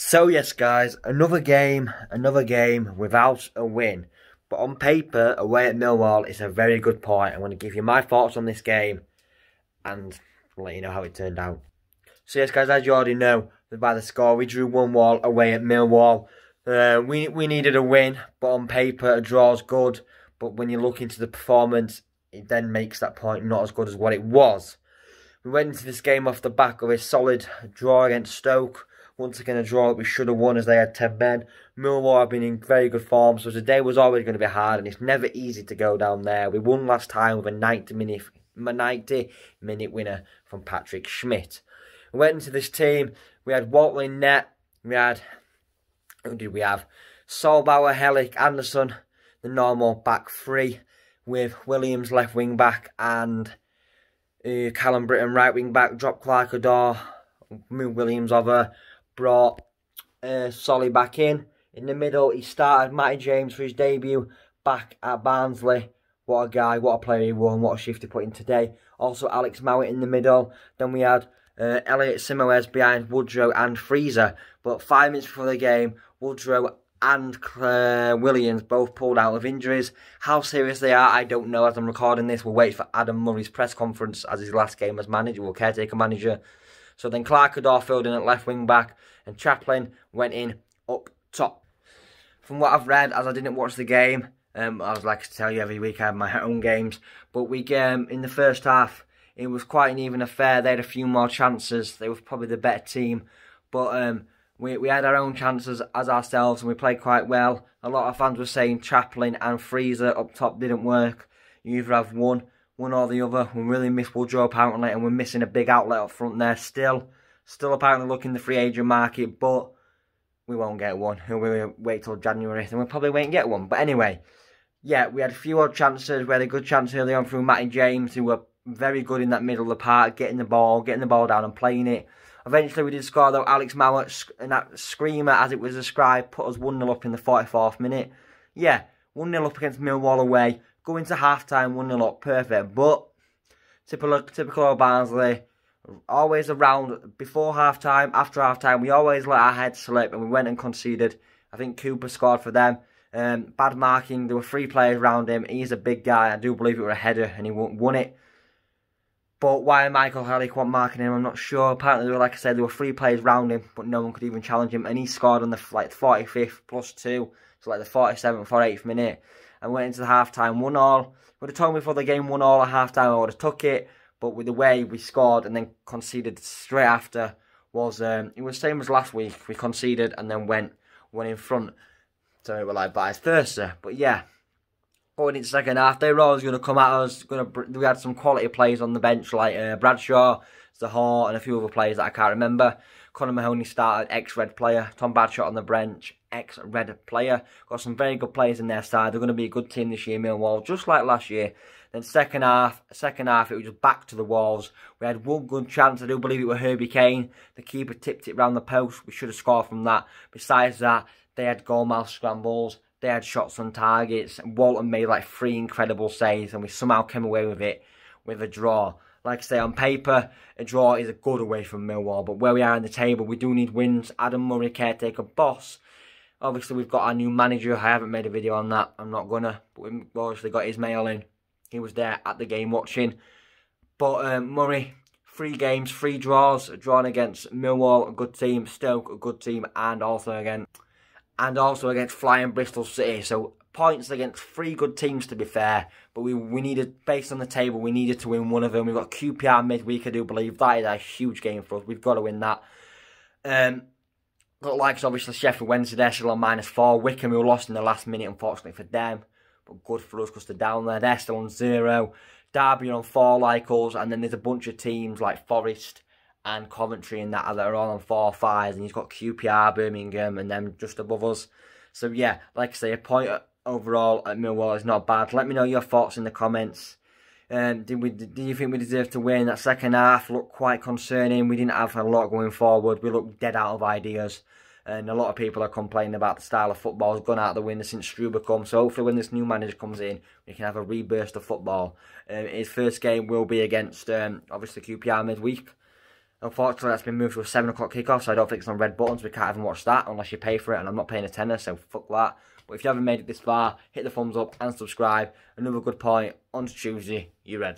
So yes guys, another game without a win. But on paper, away at Millwall is a very good point. I'm going to give you my thoughts on this game and let you know how it turned out. So yes guys, as you already know, by the score, we drew 1-1 away at Millwall. We needed a win, but on paper a draw's good. But when you look into the performance, it then makes that point not as good as what it was. We went into this game off the back of a solid draw against Stoke. Once again, a draw that we should have won as they had 10 men. Millwall have been in very good form, so today was always going to be hard, and it's never easy to go down there. We won last time with a 90-minute winner from Patrick Schmidt. We went into this team, we had Walton in net, we had, who did we have? Solbauer, Hellick, Anderson, the normal back three, with Williams left wing back and Callum Britton right wing back, dropped Clark-Ador, moved Williams over, brought Solly back in. In the middle, he started Matty James for his debut back at Barnsley. What a guy, what a player he won, what a shift he put in today. Also, Alex Mowat in the middle. Then we had Elliot Simoes behind Woodrow and Freezer. But 5 minutes before the game, Woodrow and Williams both pulled out of injuries. How serious they are, I don't know. As I'm recording this, we'll wait for Adam Murray's press conference as his last game as manager, or caretaker manager. So then Clark-Ador filled in at left wing back, and Chaplin went in up top. From what I've read, as I didn't watch the game, I was like to tell you every week I have my own games, but we in the first half, it was quite an even affair. They had a few more chances. They were probably the better team, but we had our own chances as ourselves, and we played quite well. A lot of fans were saying Chaplin and Freezer up top didn't work. You either have one or the other. We really miss Woodrow apparently, and we're missing a big outlet up front there still. Still apparently looking the free agent market, but we won't get one. We'll wait till January, then we'll probably wait and get one. But anyway, yeah, we had a few odd chances. We had a good chance early on through Matty James, who were very good in that middle of the park, getting the ball down and playing it. Eventually we did score though. Alex Mowat, and that screamer as it was described, put us 1-0 up in the 44th minute. Yeah, 1-0 up against Millwall away. Go into half-time 1-0 up, perfect. But typical old Barnsley, always around before half-time, after half-time, we always let our heads slip, and we went and conceded. I think Cooper scored for them. Bad marking, there were 3 players around him. He's a big guy, I do believe it was a header, and he won it. But why Michael Hellick wasn't marking him, I'm not sure. Apparently, like I said, there were 3 players around him, but no one could even challenge him. And he scored on the 45th +2, so like the 47th or 8th minute. And went into the half-time 1-1. Would have told me before the game 1-1 at half-time, I would have took it. But with the way we scored and then conceded straight after, was it was the same as last week. We conceded and then went in front. So it was like vice versa. But yeah, going into the second half, they were always going to come at us. We had some quality players on the bench like Bradshaw, Zahor, and a few other players that I can't remember. Conor Mahoney started, ex-Red player. Tom Bradshaw on the bench, ex-Red player. Got some very good players in their side. They're going to be a good team this year, Millwall, just like last year. Then second half, it was just back to the walls. We had one good chance. I do believe it was Herbie Kane. The keeper tipped it round the post. We should have scored from that. Besides that, they had goal-mouth scrambles. They had shots on targets. Walton made like 3 incredible saves, and we somehow came away with it with a draw. Like I say, on paper, a draw is a good away from Millwall, but where we are in the table, we do need wins. Adam Murray, caretaker, boss. Obviously, we've got our new manager. I haven't made a video on that. I'm not gonna. But we've obviously got his mail in. He was there at the game watching. But Murray, 3 games, 3 draws. Drawn against Millwall, a good team. Stoke, a good team. And also against Flying Bristol City. So points against 3 good teams, to be fair. But we needed, based on the table, we needed to win one of them. We've got QPR midweek, I do believe. That is a huge game for us. We've got to win that. Got likes, obviously, Sheffield Wednesday, they're still on -4. Wickham, who lost in the last minute, unfortunately for them. But good for us because they're down there. They're still on 0. Derby on 4 like us. And then there's a bunch of teams like Forest and Coventry and that are all on 4 5s. And you've got QPR, Birmingham, and them just above us. So yeah, like I say, a point overall at Millwall is not bad. Let me know your thoughts in the comments. Do you think we deserve to win? That second half looked quite concerning. We didn't have a lot going forward. We looked dead out of ideas. And a lot of people are complaining about the style of football has gone out the window since Struber come. So hopefully when this new manager comes in, we can have a reburst of football. His first game will be against, obviously, QPR midweek. Unfortunately, that's been moved to a 7 o'clock kickoff, so I don't think it's on red buttons. We can't even watch that unless you pay for it, and I'm not paying a tenner, so fuck that. But if you haven't made it this far, hit the thumbs up and subscribe. Another good point on Tuesday, you Reds.